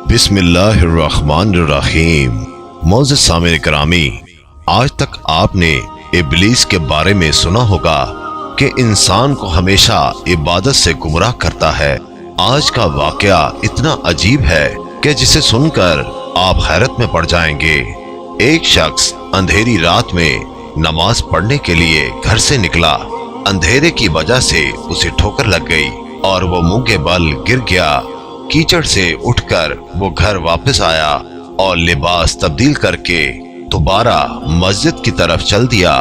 बिस्मिल्लाहिर्रहमानिर्रहीम। मोअज़्ज़िज़ सामिन करामी, आज तक आपने इब्लीस के बारे में सुना होगा कि इंसान को हमेशा इबादत से गुमराह करता है। आज का वाकया इतना अजीब है कि जिसे सुनकर आप हैरत में पड़ जाएंगे। एक शख्स अंधेरी रात में नमाज पढ़ने के लिए घर से निकला। अंधेरे की वजह से उसे ठोकर लग गई और वो मुंह के बल गिर गया। कीचड़ से उठकर वो घर वापस आया और लिबास तब्दील करके दोबारा मस्जिद की तरफ चल दिया।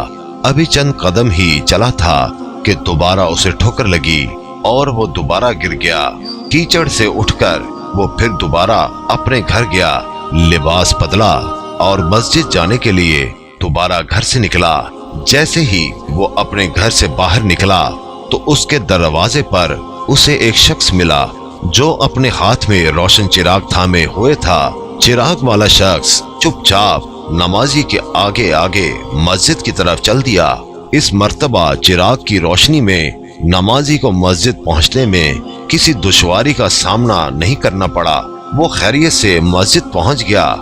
अभी चंद कदम ही चला था कि दोबारा उसे ठोकर लगी और वो दोबारा गिर गया। कीचड़ से उठकर वो फिर दोबारा अपने घर गया, लिबास बदला और मस्जिद जाने के लिए दोबारा घर से निकला। जैसे ही वो अपने घर से बाहर निकला तो उसके दरवाजे पर उसे एक शख्स मिला जो अपने हाथ में रोशन चिराग थामे हुए था। चिराग वाला शख्स चुपचाप नमाजी के आगे आगे मस्जिद की तरफ चल दिया। इस मर्तबा चिराग की रोशनी में नमाजी को मस्जिद पहुंचने में किसी दुश्वारी का सामना नहीं करना पड़ा। वो खैरियत से मस्जिद पहुंच गया।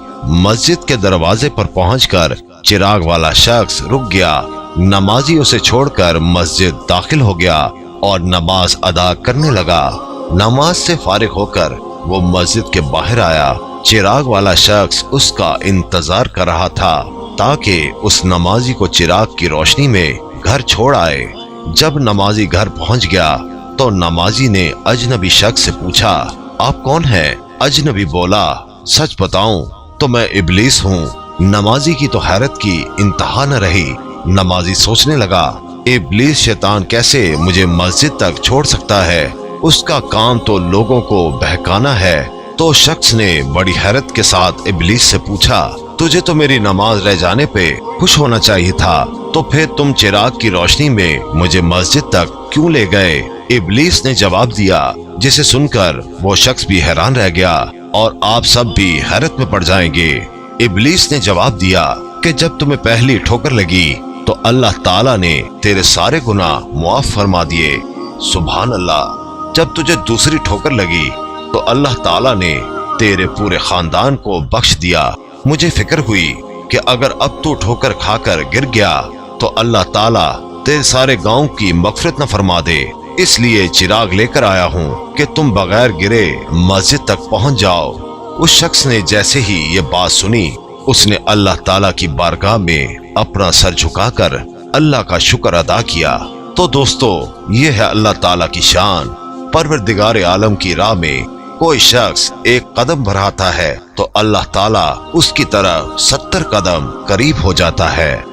मस्जिद के दरवाजे पर पहुंचकर चिराग वाला शख्स रुक गया। नमाजी उसे छोड़कर मस्जिद दाखिल हो गया और नमाज अदा करने लगा। नमाज से फारिग होकर वो मस्जिद के बाहर आया। चिराग वाला शख्स उसका इंतजार कर रहा था ताकि उस नमाजी को चिराग की रोशनी में घर छोड़ आए। जब नमाजी घर पहुंच गया तो नमाजी ने अजनबी शख्स से पूछा, आप कौन हैं? अजनबी बोला, सच बताऊं तो मैं इब्लीस हूँ। नमाजी की तो हैरत की इंतहा न रही। नमाजी सोचने लगा, इब्लीस शैतान कैसे मुझे मस्जिद तक छोड़ सकता है? उसका काम तो लोगों को बहकाना है। तो शख्स ने बड़ी हैरत के साथ इब्लीस से पूछा, तुझे तो मेरी नमाज रह जाने पे खुश होना चाहिए था, तो फिर तुम चिराग की रोशनी में मुझे मस्जिद तक क्यों ले गए? इब्लीस ने जवाब दिया, जिसे सुनकर वो शख्स भी हैरान रह गया और आप सब भी हैरत में पड़ जाएंगे। इब्लीस ने जवाब दिया कि जब तुम्हें पहली ठोकर लगी तो अल्लाह ताला ने तेरे सारे गुनाह मुआफ फरमा दिए। सुभान अल्लाह। जब तुझे दूसरी ठोकर लगी तो अल्लाह ताला ने तेरे पूरे खानदान को बख्श दिया। मुझे फिक्र हुई कि अगर अब तू ठोकर खाकर गिर गया तो अल्लाह ताला तेरे सारे गांव की मगफिरत न फरमा दे। इसलिए चिराग लेकर आया हूँ कि तुम बगैर गिरे मस्जिद तक पहुँच जाओ। उस शख्स ने जैसे ही ये बात सुनी उसने अल्लाह ताला की बारगाह में अपना सर झुकाकर अल्लाह का शुक्र अदा किया। तो दोस्तों, ये है अल्लाह ताला की शान। परवरदिगार आलम की राह में कोई शख्स एक कदम बढ़ाता है तो अल्लाह ताला उसकी तरफ 70 कदम करीब हो जाता है।